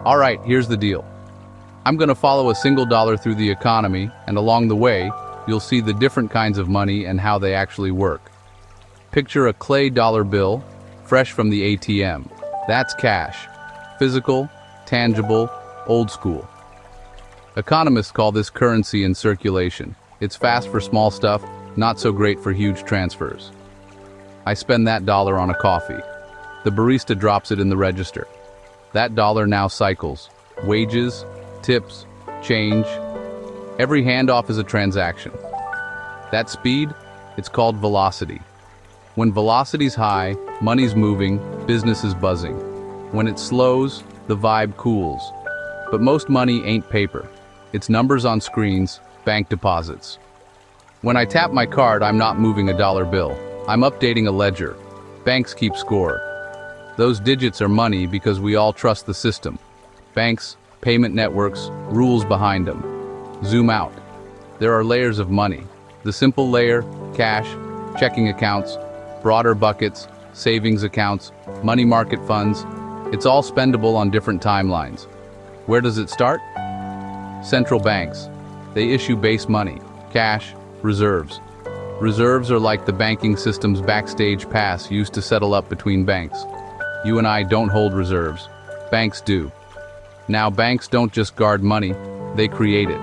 All right, here's the deal. I'm going to follow a single dollar through the economy, and along the way, you'll see the different kinds of money and how they actually work. Picture a clay dollar bill, fresh from the ATM. That's cash. Physical, tangible, old school. Economists call this currency in circulation. It's fast for small stuff, not so great for huge transfers. I spend that dollar on a coffee. The barista drops it in the register. That dollar now cycles. Wages, tips, change. Every handoff is a transaction. That speed, it's called velocity. When velocity's high, money's moving, business is buzzing. When it slows, the vibe cools. But most money ain't paper. It's numbers on screens, bank deposits. When I tap my card, I'm not moving a dollar bill. I'm updating a ledger. Banks keep score. Those digits are money because we all trust the system. Banks, payment networks, rules behind them. Zoom out. There are layers of money. The simple layer, cash, checking accounts, broader buckets, savings accounts, money market funds. It's all spendable on different timelines. Where does it start? Central banks. They issue base money, cash, reserves. Reserves are like the banking system's backstage pass used to settle up between banks. You and I don't hold reserves. Banks do. Now banks don't just guard money, they create it.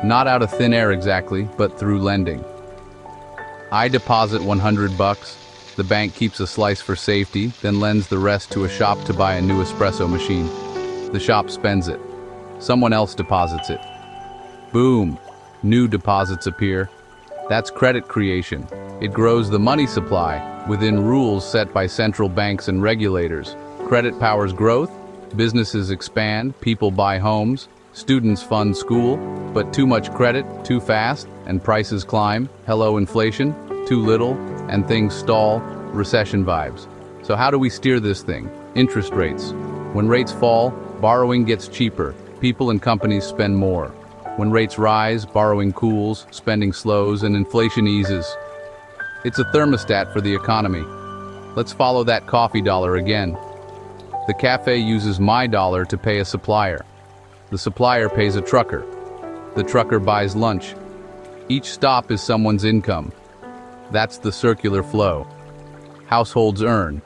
Not out of thin air exactly, but through lending. I deposit $100. The bank keeps a slice for safety, then lends the rest to a shop to buy a new espresso machine. The shop spends it. Someone else deposits it. Boom! New deposits appear. That's credit creation. It grows the money supply within rules set by central banks and regulators. Credit powers growth, businesses expand, people buy homes, students fund school, but too much credit, too fast, and prices climb. Hello inflation, too little, and things stall, recession vibes. So how do we steer this thing? Interest rates. When rates fall, borrowing gets cheaper, people and companies spend more. When rates rise, borrowing cools, spending slows, and inflation eases. It's a thermostat for the economy. Let's follow that coffee dollar again. The cafe uses my dollar to pay a supplier. The supplier pays a trucker. The trucker buys lunch. Each stop is someone's income. That's the circular flow. Households earn.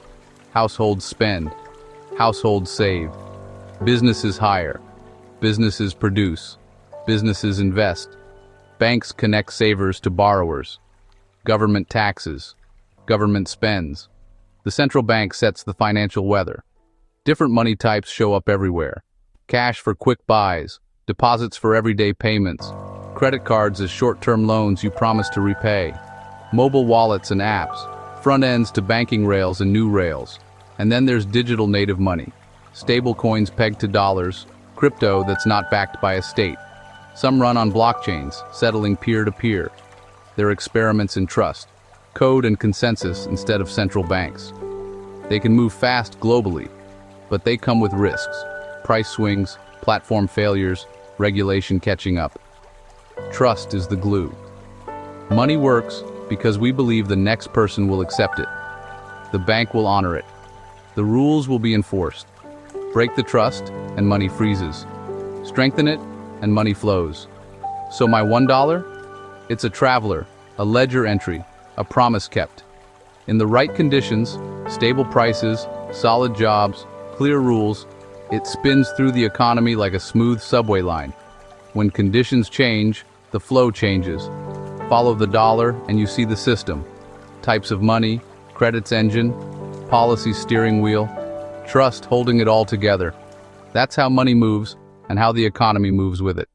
Households spend. Households save. Businesses hire. Businesses produce. Businesses invest. Banks connect savers to borrowers. Government taxes. Government spends. The central bank sets the financial weather. Different money types show up everywhere. Cash for quick buys. Deposits for everyday payments. Credit cards as short-term loans you promise to repay. Mobile wallets and apps. Front ends to banking rails and new rails. And then there's digital native money. Stable coins pegged to dollars. Crypto that's not backed by a state. Some run on blockchains, settling peer-to-peer. They're experiments in trust, code and consensus instead of central banks. They can move fast globally, but they come with risks. Price swings, platform failures, regulation catching up. Trust is the glue. Money works because we believe the next person will accept it. The bank will honor it. The rules will be enforced. Break the trust, and money freezes. Strengthen it, and money flows. So my $1? It's a traveler, a ledger entry, a promise kept. In the right conditions, stable prices, solid jobs, clear rules, it spins through the economy like a smooth subway line. When conditions change, the flow changes. Follow the dollar and you see the system. Types of money, credit's engine, policy steering wheel, trust holding it all together. That's how money moves and how the economy moves with it.